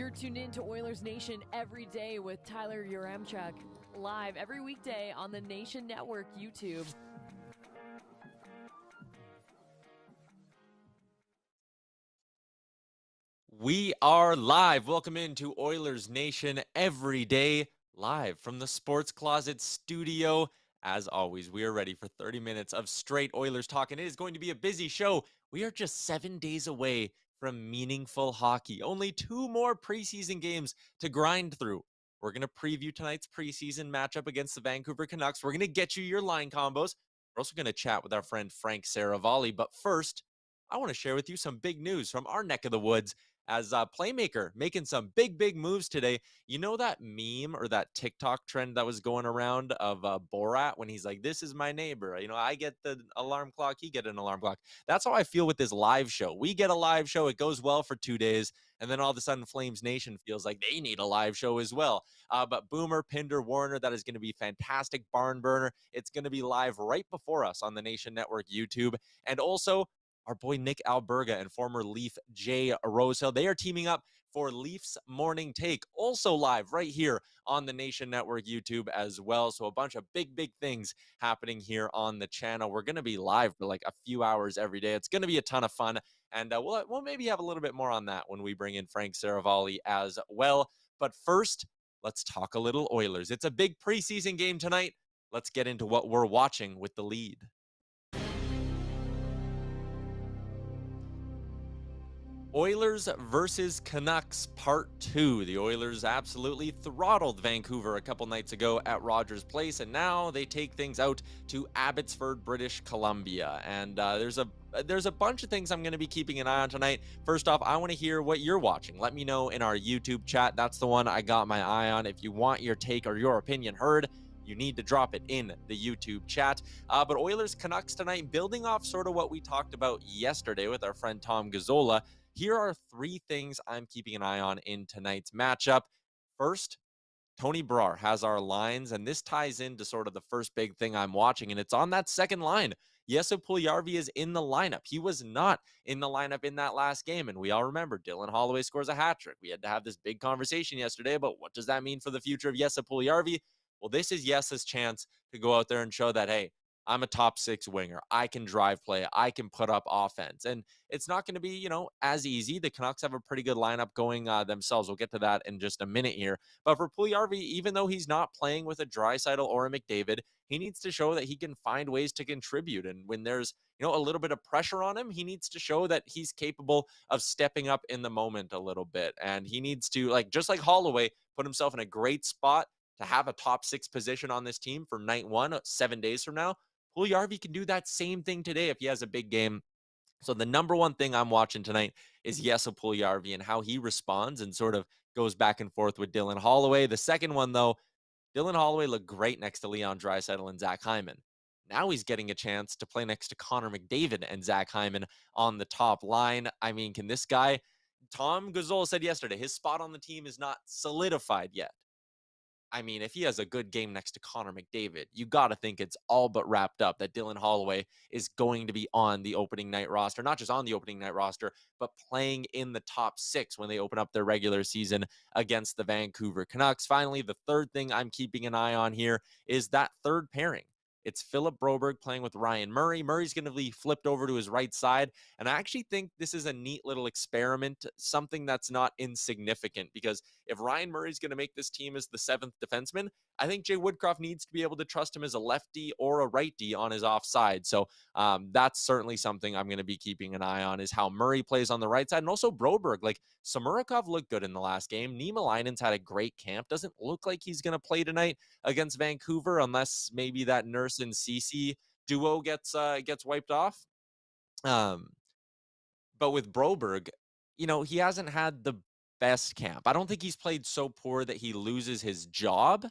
You're tuned in to Oilers Nation every day with Tyler Yaremchuk, live every weekday on the Nation Network YouTube. We are live. Welcome into Oilers Nation every day, live from the Sports Closet studio. As always, we are ready for 30 minutes of straight Oilers talk, and it is going to be a busy show. We are just 7 days away from meaningful hockey. Only 2 more preseason games to grind through. We're going to preview tonight's preseason matchup against the Vancouver Canucks. We're going to get you your line combos. We're also going to chat with our friend Frank Seravalli. But first, I want to share with you some big news from our neck of the woods as a playmaker making some big moves today. You know that meme or that TikTok trend that was going around of Borat when he's like, this is my neighbor. You know, I get the alarm clock, he get an alarm clock. That's how I feel with this live show. We get a live show. It goes well for 2 days. And then all of a sudden, Flames Nation feels like they need a live show as well. But Boomer, Pinder, Warner, that is going to be fantastic barn burner. It's going to be live right before us on the Nation Network YouTube. And also, our boy Nick Alberga and former Leaf Jay Rosehill. They are teaming up for Leafs Morning Take, also live right here on the Nation Network YouTube as well. So a bunch of big things happening here on the channel. We're going to be live for like a few hours every day. It's going to be a ton of fun. And we'll maybe have a little bit more on that when we bring in Frank Seravalli as well. But first, let's talk a little Oilers. It's a big preseason game tonight. Let's get into what we're watching with the lead. Oilers versus Canucks Part 2. The Oilers absolutely throttled Vancouver a couple nights ago at Rogers Place, and now they take things out to Abbotsford, British Columbia. And there's a bunch of things I'm going to be keeping an eye on tonight. First off, I want to hear what you're watching. Let me know in our YouTube chat. That's the one I got my eye on. If you want your take or your opinion heard, you need to drop it in the YouTube chat. But Oilers Canucks tonight, building off sort of what we talked about yesterday with our friend Tom Gazzola. Here are 3 things I'm keeping an eye on in tonight's matchup. First, Tony Brar has our lines, and this ties into sort of the first big thing I'm watching, and it's on that second line. Jesse Puljujarvi is in the lineup. He was not in the lineup in that last game, and we all remember Dylan Holloway scores a hat trick. We had to have this big conversation yesterday about what does that mean for the future of Jesse Puljujarvi. Well, this is Jesse's chance to go out there and show that, hey, I'm a top 6 winger. I can drive play. I can put up offense. And it's not going to be, as easy. The Canucks have a pretty good lineup going themselves. We'll get to that in just a minute here. But for Puljujarvi, even though he's not playing with a Draisaitl or a McDavid, he needs to show that he can find ways to contribute. And when there's, a little bit of pressure on him, he needs to show that he's capable of stepping up in the moment a little bit. And he needs to, just like Holloway, put himself in a great spot to have a top 6 position on this team for night 1, 7 days from now. Puljujarvi can do that same thing today if he has a big game. So the number one thing I'm watching tonight is Jesse Puljujarvi and how he responds and sort of goes back and forth with Dylan Holloway. The second one, though, Dylan Holloway looked great next to Leon Draisaitl and Zach Hyman. Now he's getting a chance to play next to Connor McDavid and Zach Hyman on the top line. I mean, can this guy, Tom Gazzola said yesterday, his spot on the team is not solidified yet. I mean, if he has a good game next to Connor McDavid, you got to think it's all but wrapped up that Dylan Holloway is going to be on the opening night roster, not just on the opening night roster, but playing in the top 6 when they open up their regular season against the Vancouver Canucks. Finally, the third thing I'm keeping an eye on here is that third pairing. It's Philip Broberg playing with Ryan Murray. Murray's going to be flipped over to his right side. And I actually think this is a neat little experiment, something that's not insignificant, because if Ryan Murray's going to make this team as the 7th defenseman, I think Jay Woodcroft needs to be able to trust him as a lefty or a righty on his offside. So that's certainly something I'm going to be keeping an eye on, is how Murray plays on the right side. And also Broberg. Like, Samorukov looked good in the last game. Niemelainen's had a great camp. Doesn't look like he's going to play tonight against Vancouver, unless maybe that Nurse and Cece duo gets wiped off. But with Broberg, he hasn't had the best camp. I don't think he's played so poor that he loses his job,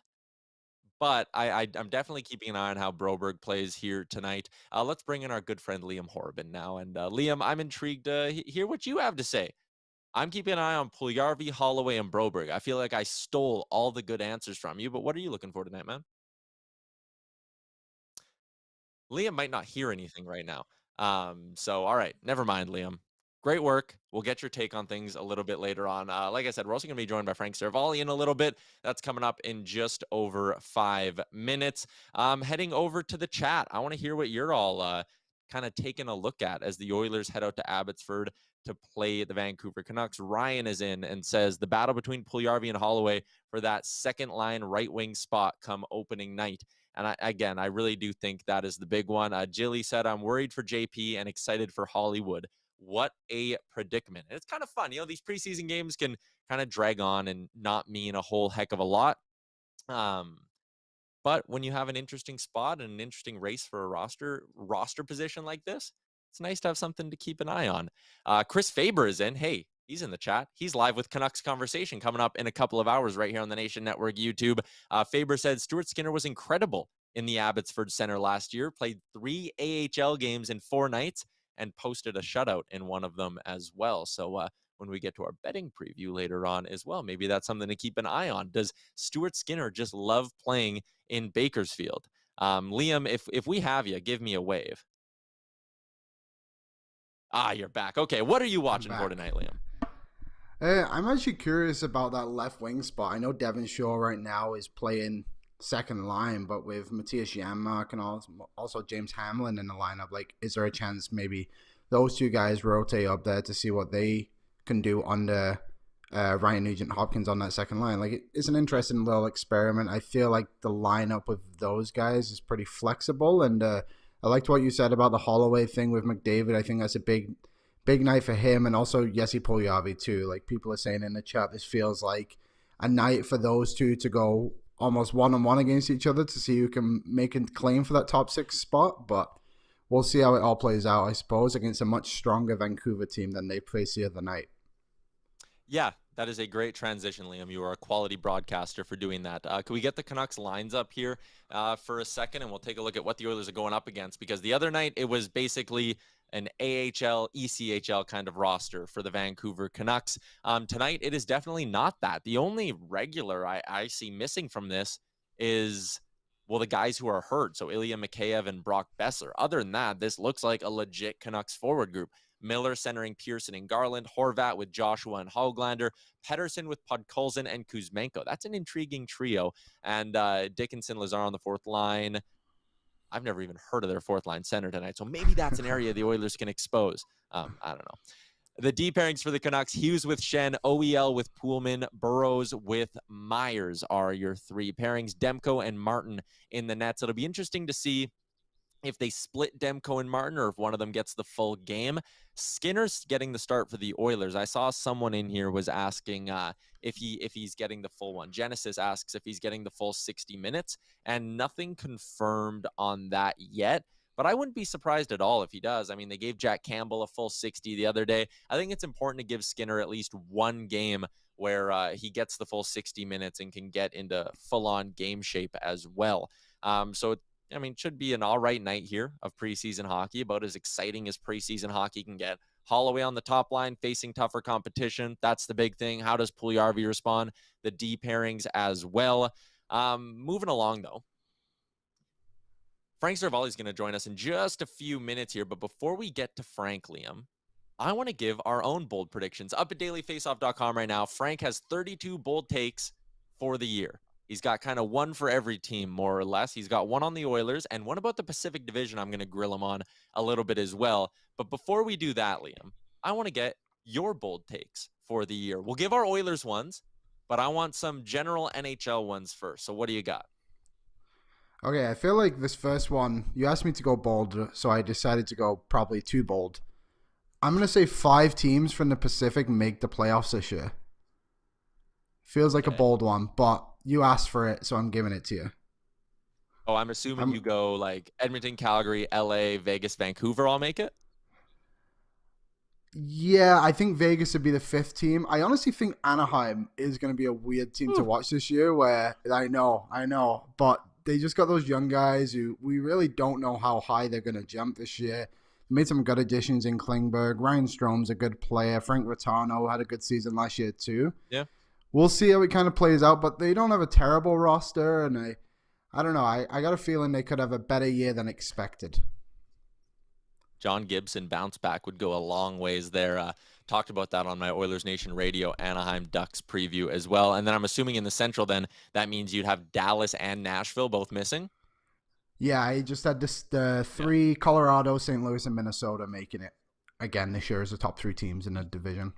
but I'm definitely keeping an eye on how Broberg plays here tonight. Let's bring in our good friend Liam Horban now. And Liam, I'm intrigued to hear what you have to say. I'm keeping an eye on Puljujarvi, Holloway, and Broberg. I feel like I stole all the good answers from you, but what are you looking for tonight, man? Liam might not hear anything right now. So, all right, never mind, Liam. Great work. We'll get your take on things a little bit later on. Like I said, we're also going to be joined by Frank Seravalli in a little bit. That's coming up in just over 5 minutes. Heading over to the chat. I want to hear what you're all kind of taking a look at as the Oilers head out to Abbotsford to play the Vancouver Canucks. Ryan is in and says the battle between Puljujarvi and Holloway for that second line right wing spot come opening night. And I really do think that is the big one. Jilly said, I'm worried for JP and excited for Hollywood. What a predicament. And it's kind of fun. These preseason games can kind of drag on and not mean a whole heck of a lot. But when you have an interesting spot and an interesting race for a roster position like this, it's nice to have something to keep an eye on. Chris Faber is in. Hey, he's in the chat. He's live with Canucks Conversation coming up in a couple of hours right here on the Nation Network YouTube. Faber said Stuart Skinner was incredible in the Abbotsford Center last year, played 3 AHL games in 4 nights, and posted a shutout in one of them as well. So when we get to our betting preview later on as well, maybe that's something to keep an eye on. Does Stuart Skinner just love playing in Bakersfield? Liam, if we have you, give me a wave. You're back. Okay, what are you watching for tonight, Liam? I'm actually curious about that left wing spot. I know Devon Shaw right now is playing second line, but with Matthias Janmark and also James Hamlin in the lineup, like, is there a chance maybe those two guys rotate up there to see what they can do under Ryan Nugent-Hopkins on that second line? Like, it's an interesting little experiment. I feel like the lineup with those guys is pretty flexible, and I liked what you said about the Holloway thing with McDavid. I think that's a big night for him, and also Jesse Puljujarvi too. Like, people are saying in the chat, this feels like a night for those two to go almost one-on-one against each other to see who can make a claim for that top 6 spot. But we'll see how it all plays out, I suppose, against a much stronger Vancouver team than they faced the other night. Yeah, that is a great transition, Liam. You are a quality broadcaster for doing that. Can we get the Canucks lines up here for a second, and we'll take a look at what the Oilers are going up against? Because the other night, it was basically an AHL, ECHL kind of roster for the Vancouver Canucks. Tonight, it is definitely not that. The only regular I see missing from this is, well, the guys who are hurt. So Ilya Mikheyev and Brock Besser. Other than that, this looks like a legit Canucks forward group. Miller centering Pearson and Garland, Horvat with Joshua and Hoglander, Pettersson with Podkolzin and Kuzmenko. That's an intriguing trio. And Dickinson, Lazar on the fourth line. I've never even heard of their fourth line center tonight, so maybe that's an area the Oilers can expose. I don't know. The D pairings for the Canucks: Hughes with Shen, OEL with Poolman, Burrows with Myers are your 3 pairings. Demko and Martin in the nets. It'll be interesting to see if they split Demko and Martin or if one of them gets the full game. Skinner's getting the start for the Oilers. I saw someone in here was asking if he's getting the full one. Genesis asks if he's getting the full 60 minutes, and nothing confirmed on that yet. But I wouldn't be surprised at all if he does. I mean, they gave Jack Campbell a full 60 the other day. I think it's important to give Skinner at least one game where he gets the full 60 minutes and can get into full-on game shape as well. So it should be an all right night here of preseason hockey, about as exciting as preseason hockey can get. Holloway on the top line facing tougher competition. That's the big thing. How does Puljujarvi respond? The D pairings as well. Moving along, though. Frank Seravalli is going to join us in just a few minutes here. But before we get to Frank, Liam, I want to give our own bold predictions. Up at dailyfaceoff.com right now, Frank has 32 bold takes for the year. He's got kind of one for every team, more or less. He's got one on the Oilers and one about the Pacific Division I'm going to grill him on a little bit as well. But before we do that, Liam, I want to get your bold takes for the year. We'll give our Oilers ones, but I want some general NHL ones first. So what do you got? Okay, I feel like this first one, you asked me to go bold, so I decided to go probably too bold. I'm going to say 5 teams from the Pacific make the playoffs this year. Feels like a bold one, but you asked for it, so I'm giving it to you. Oh, I'm assuming you go like Edmonton, Calgary, LA, Vegas, Vancouver all make it? Yeah, I think Vegas would be the 5th team. I honestly think Anaheim is going to be a weird team to watch this year, where I know, but they just got those young guys who we really don't know how high they're going to jump this year. Made some good additions in Klingberg. Ryan Strom's a good player. Frank Rattano had a good season last year too. Yeah. We'll see how it kind of plays out, but they don't have a terrible roster, and I don't know. I got a feeling they could have a better year than expected. John Gibson bounce back would go a long ways there. Talked about that on my Oilers Nation Radio Anaheim Ducks preview as well. And then I'm assuming in the Central, then that means you'd have Dallas and Nashville both missing. Yeah, I just had the Yeah. three, Colorado, St. Louis, and Minnesota, making it again this year as the top three teams in the division.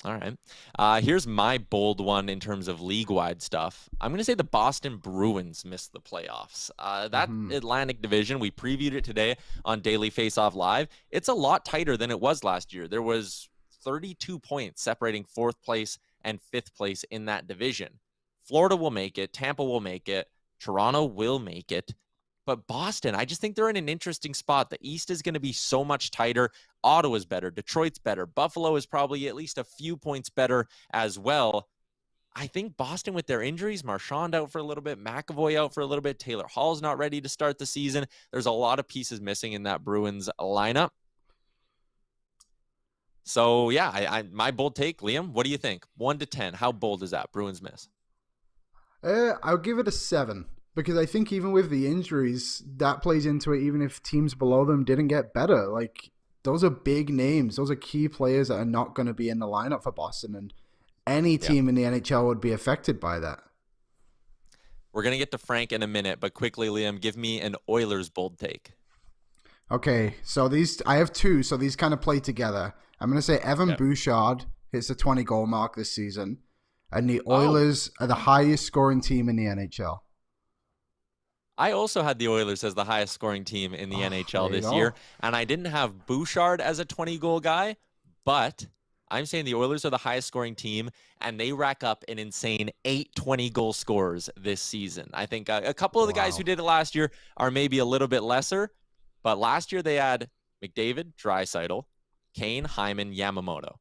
All right. Here's my bold one in terms of league-wide stuff. I'm going to say the Boston Bruins missed the playoffs. That Atlantic Division, we previewed it today on Daily Faceoff Live. It's a lot tighter than it was last year. There was 32 points separating fourth place and fifth place in that division. Florida will make it. Tampa will make it. Toronto will make it. But Boston, I just think they're in an interesting spot. The East is going to be so much tighter. Ottawa's better. Detroit's better. Buffalo is probably at least a few points better as well. I think Boston with their injuries, Marchand out for a little bit, McAvoy out for a little bit, Taylor Hall's not ready to start the season. There's a lot of pieces missing in that Bruins lineup. So, yeah, my bold take, Liam, what do you think? 1 to 10, how bold is that? Bruins miss. I'll give it a 7. Because I think even with the injuries, that plays into it, even if teams below them didn't get better. Like, those are big names. Those are key players that are not going to be in the lineup for Boston. And any team in the NHL would be affected by that. We're going to get to Frank in a minute, but quickly, Liam, give me an Oilers bold take. Okay, so I have 2, so these kind of play together. I'm going to say Evan Bouchard hits the 20-goal mark this season. And the Oilers are the highest scoring team in the NHL. I also had the Oilers as the highest scoring team in the NHL this year, and I didn't have Bouchard as a 20-goal guy, but I'm saying the Oilers are the highest scoring team, and they rack up an insane 8 20-goal scorers this season. I think a couple of the guys who did it last year are maybe a little bit lesser, but last year they had McDavid, Draisaitl, Kane, Hyman, Yamamoto.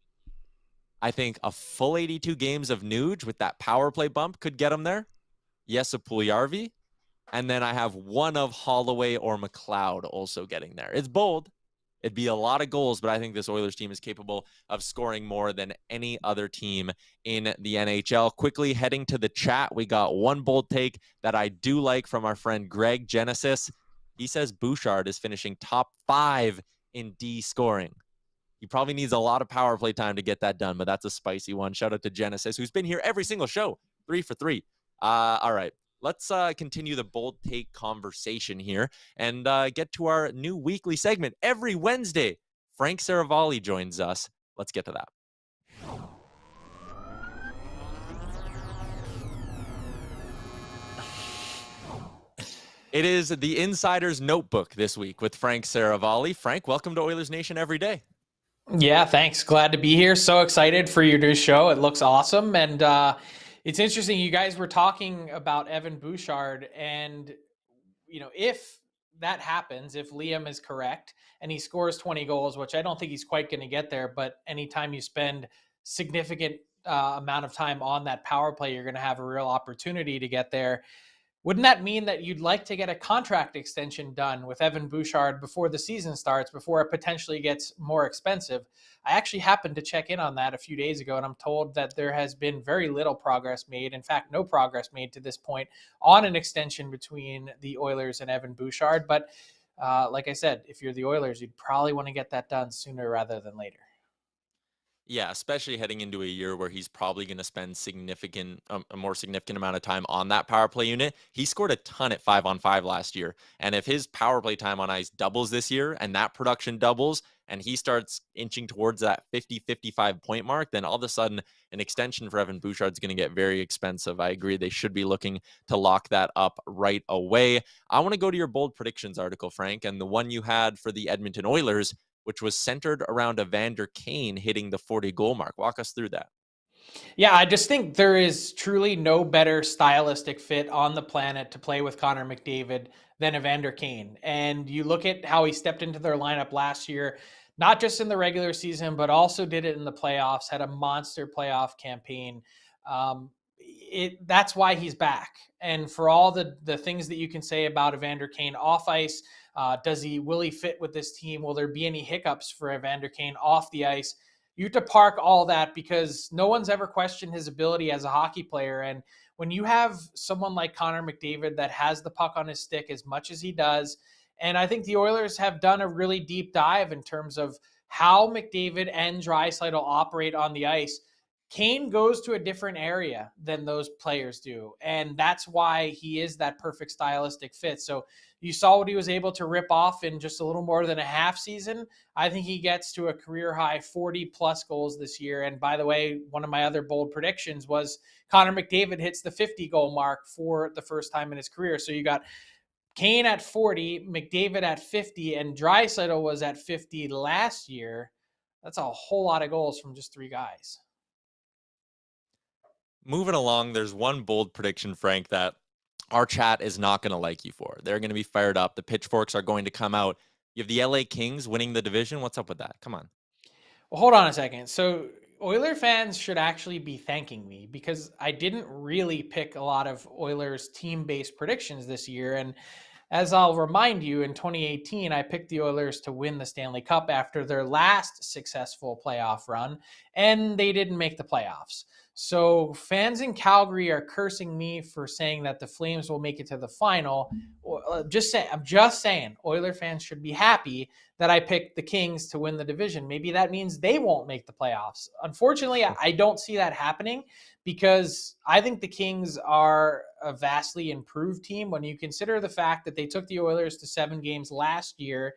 I think a full 82 games of Nuge with that power play bump could get them there. Yes, a Puljujarvi. And then I have one of Holloway or McLeod also getting there. It's bold. It'd be a lot of goals, but I think this Oilers team is capable of scoring more than any other team in the NHL. Quickly heading to the chat, we got one bold take that I do like from our friend Greg Genesis. He says Bouchard is finishing top 5 in D scoring. He probably needs a lot of power play time to get that done, but that's a spicy one. Shout out to Genesis, who's been here every single show, 3 for 3. All right. Let's continue the bold take conversation here and get to our new weekly segment every Wednesday. Frank Seravalli joins us. Let's get to that. It is the Insider's Notebook this week with Frank Seravalli. Frank, welcome to Oilers Nation Everyday. Yeah, thanks. Glad to be here. So excited for your new show. It looks awesome. And it's interesting. You guys were talking about Evan Bouchard, and if that happens, if Liam is correct and he scores 20 goals, which I don't think he's quite going to get there, but anytime you spend significant amount of time on that power play, you're going to have a real opportunity to get there. Wouldn't that mean that you'd like to get a contract extension done with Evan Bouchard before the season starts, before it potentially gets more expensive? I actually happened to check in on that a few days ago, and I'm told that there has been very little progress made. In fact, no progress made to this point on an extension between the Oilers and Evan Bouchard. But like I said, if you're the Oilers, you'd probably want to get that done sooner rather than later. Yeah, especially heading into a year where he's probably going to spend a more significant amount of time on that power play unit. He scored a ton at 5-on-5 last year. And if his power play time on ice doubles this year and that production doubles and he starts inching towards that 50-55 point mark, then all of a sudden an extension for Evan Bouchard is going to get very expensive. I agree. They should be looking to lock that up right away. I want to go to your bold predictions article, Frank, and the one you had for the Edmonton Oilers, which was centered around Evander Kane hitting the 40-goal mark. Walk us through that. Yeah, I just think there is truly no better stylistic fit on the planet to play with Connor McDavid than Evander Kane. And you look at how he stepped into their lineup last year, not just in the regular season, but also did it in the playoffs, had a monster playoff campaign. That's why he's back. And for all the things that you can say about Evander Kane off ice, will he fit with this team? Will there be any hiccups for Evander Kane off the ice? You have to park all that because no one's ever questioned his ability as a hockey player. And when you have someone like Connor McDavid that has the puck on his stick as much as he does, And I think the Oilers have done a really deep dive in terms of how McDavid and Draisaitl operate on the ice. Kane goes to a different area than those players do. And that's why he is that perfect stylistic fit. So you saw what he was able to rip off in just a little more than a half season. I think he gets to a career high 40 plus goals this year. And by the way, one of my other bold predictions was Connor McDavid hits the 50 goal mark for the first time in his career. So you got Kane at 40, McDavid at 50, and Draisaitl was at 50 last year. That's a whole lot of goals from just 3 guys. Moving along, there's one bold prediction, Frank, that our chat is not going to like you for. They're going to be fired up. The pitchforks are going to come out. You have the LA Kings winning the division. What's up with that? Come on. Well, hold on a second. So Oiler fans should actually be thanking me because I didn't really pick a lot of Oilers team-based predictions this year. And as I'll remind you, in 2018, I picked the Oilers to win the Stanley Cup after their last successful playoff run, and they didn't make the playoffs. So fans in Calgary are cursing me for saying that the Flames will make it to the final. I'm just saying, Oiler fans should be happy that I picked the Kings to win the division. Maybe that means they won't make the playoffs. Unfortunately, I don't see that happening because I think the Kings are a vastly improved team when you consider the fact that they took the Oilers to 7 games last year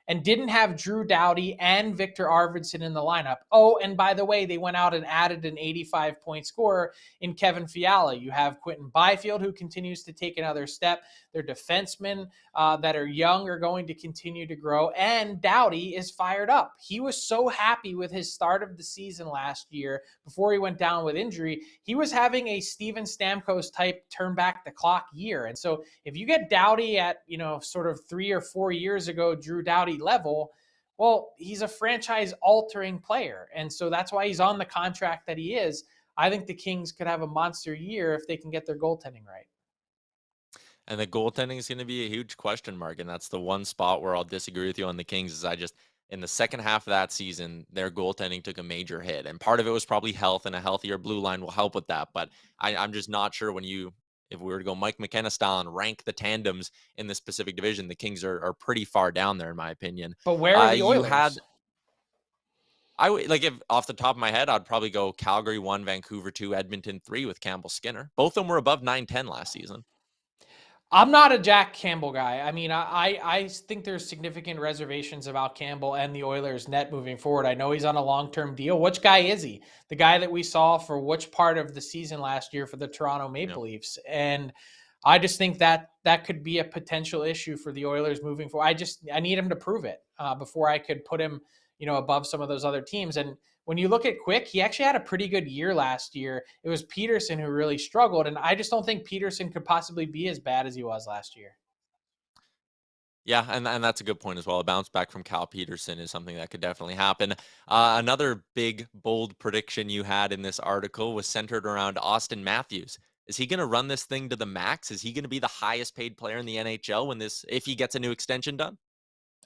and didn't have Drew Doughty and Victor Arvidsson in the lineup. Oh, and by the way, they went out and added an 85-point scorer in Kevin Fiala. You have Quentin Byfield, who continues to take another step. Their defensemen that are young are going to continue to grow, and Doughty is fired up. He was so happy with his start of the season last year before he went down with injury. He was having a Steven Stamkos type turn back the clock year. And so if you get Doughty at, sort of 3 or 4 years ago, Drew Doughty level, well, he's a franchise altering player. And so that's why he's on the contract that he is. I think the Kings could have a monster year if they can get their goaltending right. And the goaltending is going to be a huge question mark. And that's the one spot where I'll disagree with you on the Kings is in the second half of that season, their goaltending took a major hit. And part of it was probably health, and a healthier blue line will help with that. But I'm just not sure if we were to go Mike McKenna style and rank the tandems in this specific division, the Kings are pretty far down there, in my opinion. But where are the Oilers? I would if off the top of my head, I'd probably go Calgary 1, Vancouver 2, Edmonton 3 with Campbell Skinner. Both of them were above 9-10 last season. I'm not a Jack Campbell guy. I mean, I think there's significant reservations about Campbell and the Oilers net moving forward. I know he's on a long-term deal. Which guy is he? The guy that we saw for which part of the season last year for the Toronto Maple Leafs? And I just think that could be a potential issue for the Oilers moving forward. I need him to prove it before I could put him, above some of those other teams. And when you look at Quick, he actually had a pretty good year last year. It was Peterson who really struggled, and I just don't think Peterson could possibly be as bad as he was last year. Yeah, and that's a good point as well. A bounce back from Cal Peterson is something that could definitely happen. Another big, bold prediction you had in this article was centered around Austin Matthews. Is he going to run this thing to the max? Is he going to be the highest paid player in the NHL if he gets a new extension done?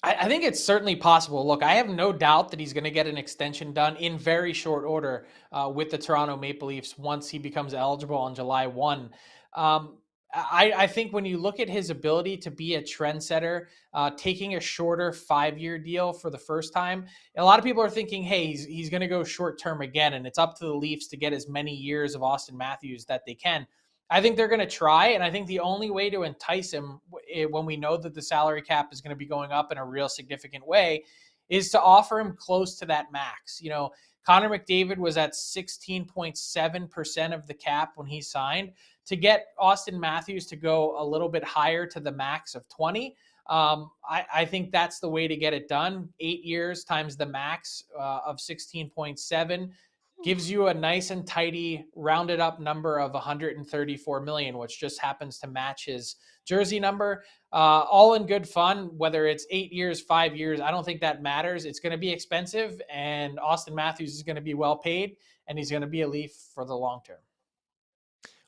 I think it's certainly possible. Look, I have no doubt that he's going to get an extension done in very short order with the Toronto Maple Leafs once he becomes eligible on July 1. I think when you look at his ability to be a trendsetter, taking a shorter 5-year deal for the first time, a lot of people are thinking, hey, he's going to go short term again, and it's up to the Leafs to get as many years of Austin Matthews that they can. I think they're going to try, and I think the only way to entice him when we know that the salary cap is going to be going up in a real significant way is to offer him close to that max. Connor McDavid was at 16.7% of the cap when he signed. To get Austin Matthews to go a little bit higher to the max of 20, I think that's the way to get it done. 8 years times the max of 16.7 gives you a nice and tidy rounded up number of 134 million, which just happens to match his jersey number. All in good fun, whether it's 8 years, 5 years, I don't think that matters. It's going to be expensive, and Austin Matthews is going to be well paid, and he's going to be a Leaf for the long term.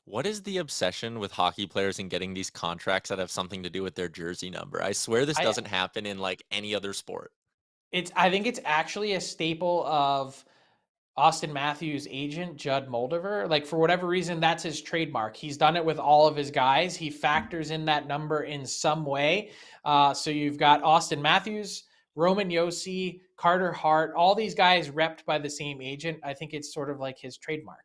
What is the obsession with hockey players and getting these contracts that have something to do with their jersey number? I swear this doesn't happen in any other sport. I think it's actually a staple of Austin Matthews' agent, Judd Moldover. Like, for whatever reason, that's his trademark. He's done it with all of his guys. He factors in that number in some way. So you've got Austin Matthews, Roman Yossi, Carter Hart, all these guys repped by the same agent. I think it's sort of like his trademark.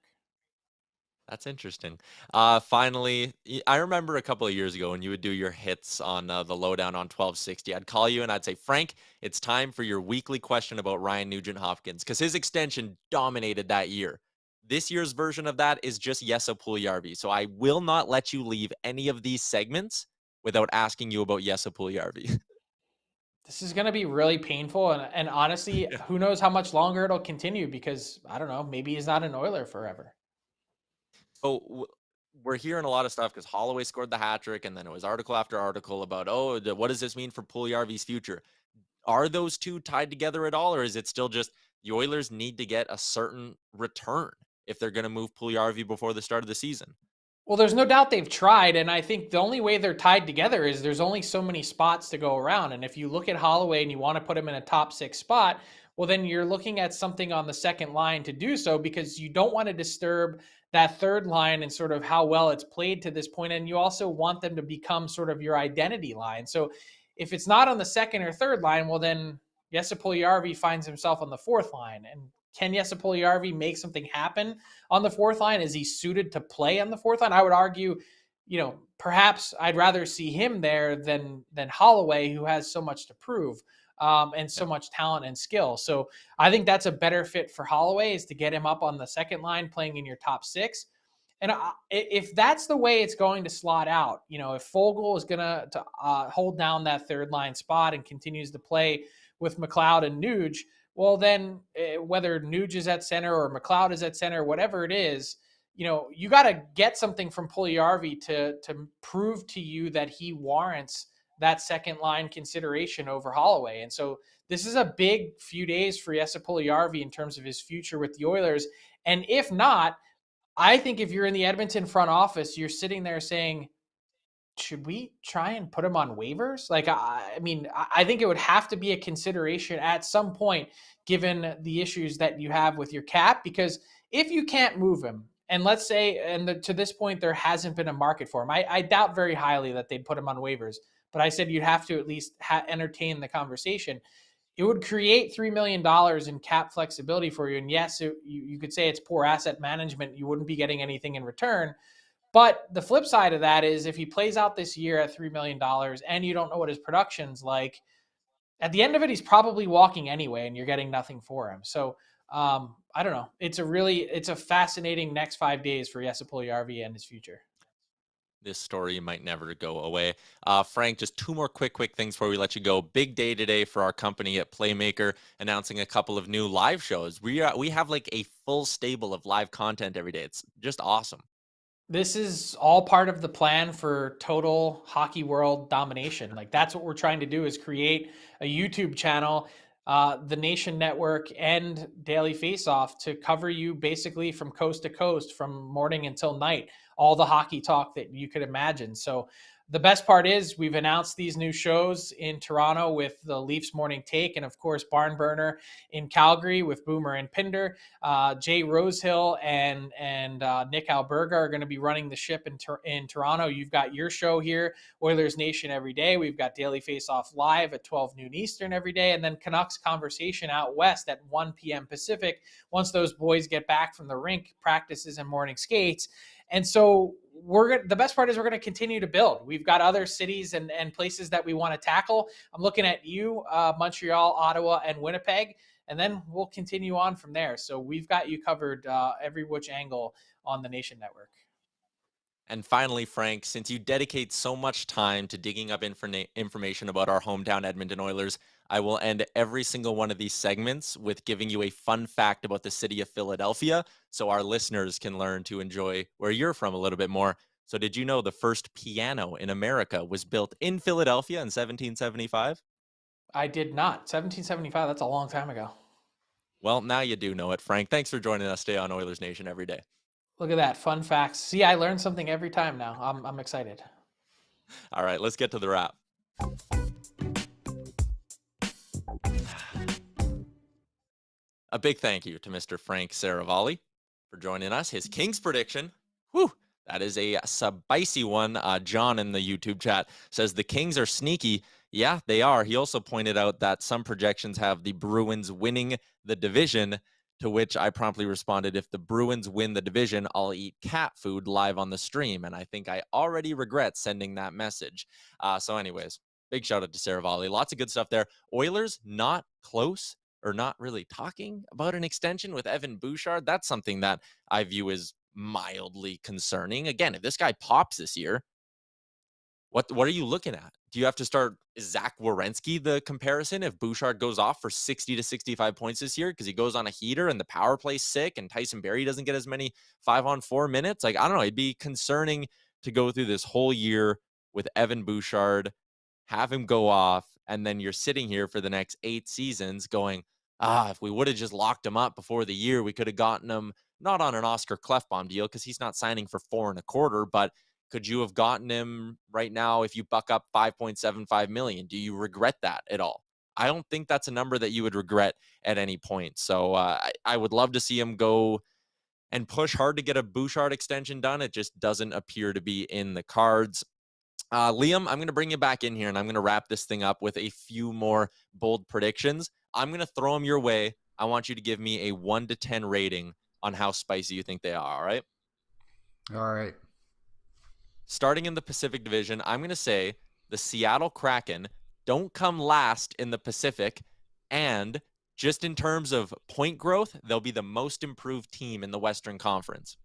That's interesting. Finally, I remember a couple of years ago when you would do your hits on the lowdown on 1260. I'd call you and I'd say, Frank, it's time for your weekly question about Ryan Nugent-Hopkins, because his extension dominated that year. This year's version of that is just Jesse Puljujärvi. So I will not let you leave any of these segments without asking you about Jesse Puljujärvi. This is going to be really painful. And honestly, who knows how much longer it'll continue, because I don't know, maybe he's not an Oiler forever. So we're hearing a lot of stuff because Holloway scored the hat trick, and then it was article after article about, oh, what does this mean for Puljujärvi's future? Are those two tied together at all, or is it still just the Oilers need to get a certain return if they're going to move Puljujärvi before the start of the season? Well, there's no doubt they've tried, and I think the only way they're tied together is there's only so many spots to go around. And if you look at Holloway and you want to put him in a top 6 spot, well, then you're looking at something on the second line to do so, because you don't want to disturb that third line and sort of how well it's played to this point. And you also want them to become sort of your identity line. So if it's not on the second or third line, well, then Jesse Puljujärvi finds himself on the fourth line. And can Jesse Puljujärvi make something happen on the fourth line? Is he suited to play on the fourth line? I would argue, perhaps I'd rather see him there than Holloway, who has so much to prove and so much talent and skill. So I think that's a better fit for Holloway, is to get him up on the second line, playing in your top 6. And if that's the way it's going to slot out, if Foegele is going to hold down that third line spot and continues to play with McLeod and Nuge, well, then whether Nuge is at center or McLeod is at center, whatever it is, you got to get something from Puljujärvi to prove to you that he warrants that second line consideration over Holloway. And so this is a big few days for Jesse Puljujärvi in terms of his future with the Oilers. And if not, I think if you're in the Edmonton front office, you're sitting there saying, should we try and put him on waivers? Like, I mean, I think it would have to be a consideration at some point, given the issues that you have with your cap, because if you can't move him, and let's say, to this point, there hasn't been a market for him. I doubt very highly that they'd put him on waivers, but I said you'd have to at least entertain the conversation. It would create $3 million in cap flexibility for you. And yes, you could say it's poor asset management. You wouldn't be getting anything in return. But the flip side of that is, if he plays out this year at $3 million and you don't know what his production's like, at the end of it, he's probably walking anyway, and you're getting nothing for him. So I don't know. It's a fascinating next 5 days for Jesse Puljujärvi and his future. This story might never go away. Frank, just 2 more quick things before we let you go. Big day today for our company at Playmaker, announcing a couple of new live shows. We have like a full stable of live content every day. It's just awesome. This is all part of the plan for total hockey world domination. Like, that's what we're trying to do, is create a YouTube channel, the Nation Network and Daily Faceoff, to cover you basically from coast to coast, from morning until night, all the hockey talk that you could imagine. So the best part is we've announced these new shows in Toronto with the Leafs Morning Take, and of course Barn Burner in Calgary with Boomer and Pinder. Jay Rosehill and Nick Alberga are going to be running the ship in Toronto. You've got your show here, Oilers Nation Everyday. We've got Daily Faceoff live at 12 noon Eastern every day, and then Canucks Conversation out west at 1 p.m. Pacific, once those boys get back from the rink practices and morning skates. And so the best part is we're going to continue to build. We've got other cities and places that we want to tackle. I'm looking at you, Montreal, Ottawa, and Winnipeg, and then we'll continue on from there. So we've got you covered every which angle on the Nation Network. And finally, Frank, since you dedicate so much time to digging up information about our hometown Edmonton Oilers, I will end every single one of these segments with giving you a fun fact about the city of Philadelphia, so our listeners can learn to enjoy where you're from a little bit more. So did you know the first piano in America was built in Philadelphia in 1775? I did not. 1775, that's a long time ago. Well, now you do know it, Frank. Thanks for joining us today on Oilers Nation Every Day. Look at that. Fun facts. See, I learn something every time now. I'm excited. All right, let's get to the wrap. A big thank you to Mr. Frank Seravalli for joining us. His Kings prediction, whew, that is a spicy one. John in the YouTube chat says the Kings are sneaky. Yeah, they are. He also pointed out that some projections have the Bruins winning the division, to which I promptly responded, if the Bruins win the division, I'll eat cat food live on the stream. And I think I already regret sending that message. So anyways, big shout out to Seravalli. Lots of good stuff there. Oilers not close or not really talking about an extension with Evan Bouchard. That's something that I view as mildly concerning. Again, if this guy pops this year, what are you looking at? Do you have to start, is Zach Werenski the comparison if Bouchard goes off for 60 to 65 points this year because he goes on a heater and the power play's sick and Tyson Barrie doesn't get as many 5-on-4 minutes? Like, I don't know. It'd be concerning to go through this whole year with Evan Bouchard, have him go off, and then you're sitting here for the next 8 seasons going, if we would have just locked him up before the year, we could have gotten him not on an Oscar Klefbom deal because he's not signing for $4.25, but could you have gotten him right now if you buck up $5.75 million? Do you regret that at all? I don't think that's a number that you would regret at any point. So I would love to see him go and push hard to get a Bouchard extension done. It just doesn't appear to be in the cards. Liam, I'm going to bring you back in here, and I'm going to wrap this thing up with a few more bold predictions. I'm going to throw them your way. I want you to give me a 1 to 10 rating on how spicy you think they are, all right? All right. Starting in the Pacific Division, I'm going to say the Seattle Kraken don't come last in the Pacific, and just in terms of point growth, they'll be the most improved team in the Western Conference.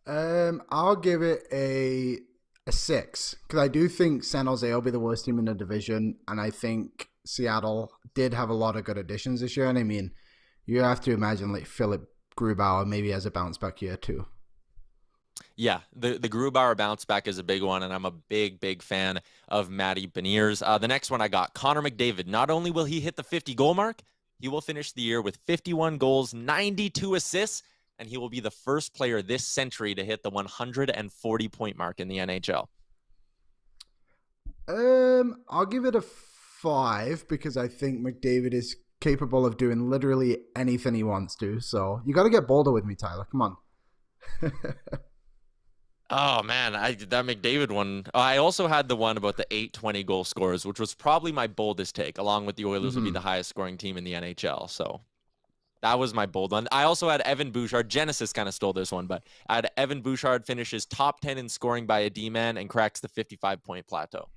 I'll give it a 6 because I do think San Jose will be the worst team in the division, and I think Seattle did have a lot of good additions this year. And I mean, you have to imagine like Philip Grubauer maybe has a bounce back year too. Yeah, the Grubauer bounce back is a big one, and I'm a big fan of Matty Beniers. The next one I got, Connor McDavid. Not only will he hit the 50-goal mark, he will finish the year with 51 goals, 92 assists, and he will be the first player this century to hit the 140-point mark in the NHL. I'll give it a 5 because I think McDavid is capable of doing literally anything he wants to. So you got to get bolder with me, Tyler. Come on. Oh, man, that McDavid one. I also had the one about the 820 goal scorers, which was probably my boldest take, along with the Oilers will be the highest scoring team in the NHL. So that was my bold one. I also had Evan Bouchard. Genesis kind of stole this one, but I had Evan Bouchard finishes top 10 in scoring by a D-man and cracks the 55-point plateau.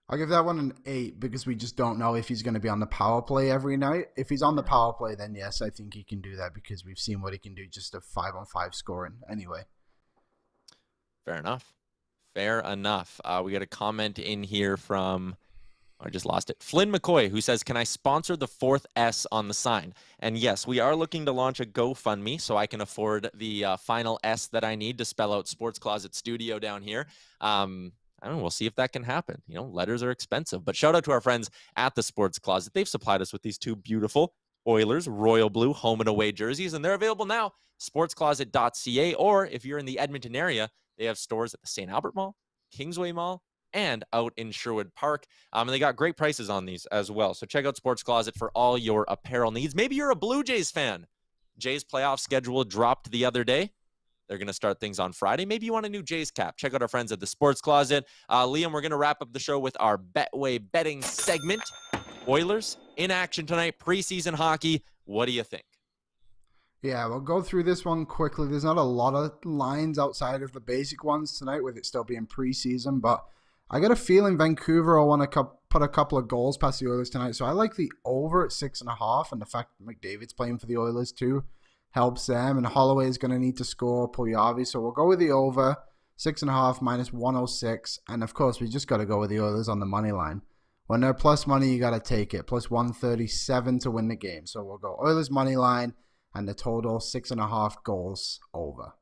I'll give that one an 8 because we just don't know if he's going to be on the power play every night. If he's on the power play, then yes, I think he can do that because we've seen what he can do just a 5-on-5 scoring anyway. Fair enough. Fair enough. We got a comment in here from, I just lost it, Flynn McCoy, who says, can I sponsor the 4th S on the sign? And yes, we are looking to launch a GoFundMe so I can afford the final S that I need to spell out Sports Closet Studio down here. I don't know. We'll see if that can happen. You know, letters are expensive. But shout out to our friends at the Sports Closet. They've supplied us with these 2 beautiful Oilers Royal Blue home and away jerseys, and they're available now, sportscloset.ca, or if you're in the Edmonton area, they have stores at the St. Albert Mall, Kingsway Mall, and out in Sherwood Park. And they got great prices on these as well. So check out Sports Closet for all your apparel needs. Maybe you're a Blue Jays fan. Jays playoff schedule dropped the other day. They're going to start things on Friday. Maybe you want a new Jays cap. Check out our friends at the Sports Closet. Liam, we're going to wrap up the show with our Betway betting segment. Oilers in action tonight, preseason hockey. What do you think? Yeah, we'll go through this one quickly. There's not a lot of lines outside of the basic ones tonight with it still being preseason, but I got a feeling Vancouver will want to put a couple of goals past the Oilers tonight. So I like the over at 6.5, and the fact that McDavid's playing for the Oilers too helps them, and Holloway is going to need to score, Puljujarvi. So we'll go with the over, 6.5 minus 106, and of course we just got to go with the Oilers on the money line. When they're plus money, you got to take it. Plus 137 to win the game. So we'll go Oilers money line and the total 6.5 goals over.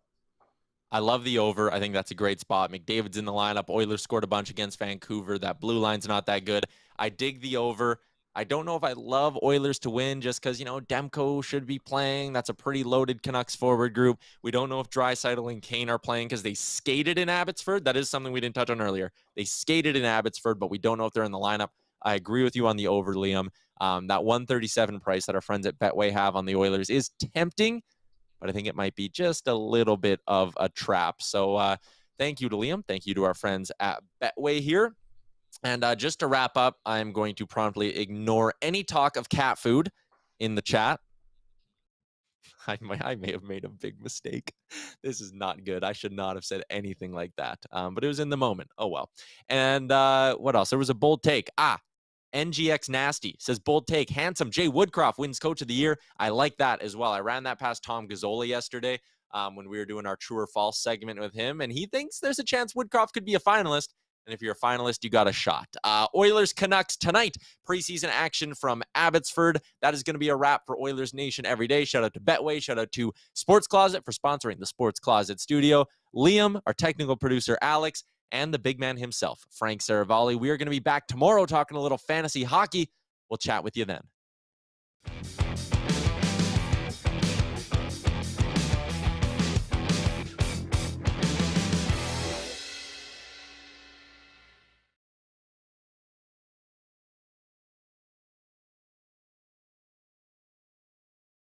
I love the over. I think that's a great spot. McDavid's in the lineup. Oilers scored a bunch against Vancouver. That blue line's not that good. I dig the over. I don't know if I love Oilers to win just because, you know, Demko should be playing. That's a pretty loaded Canucks forward group. We don't know if Draisaitl and Kane are playing because they skated in Abbotsford. That is something we didn't touch on earlier. They skated in Abbotsford, but we don't know if they're in the lineup. I agree with you on the over, Liam. That 137 price that our friends at Betway have on the Oilers is tempting, but I think it might be just a little bit of a trap. So thank you to Liam. Thank you to our friends at Betway here. And just to wrap up, I'm going to promptly ignore any talk of cat food in the chat. I may have made a big mistake. This is not good. I should not have said anything like that. But it was in the moment. Oh, well. And what else? There was a bold take. NGX Nasty says, bold take. Handsome Jay Woodcroft wins Coach of the Year. I like that as well. I ran that past Tom Gazzola yesterday when we were doing our true or false segment with him. And he thinks there's a chance Woodcroft could be a finalist. And if you're a finalist, you got a shot. Oilers Canucks tonight. Preseason action from Abbotsford. That is going to be a wrap for Oilers Nation Everyday. Shout out to Betway. Shout out to Sports Closet for sponsoring the Sports Closet studio. Liam, our technical producer, Alex, and the big man himself, Frank Seravalli. We are going to be back tomorrow talking a little fantasy hockey. We'll chat with you then.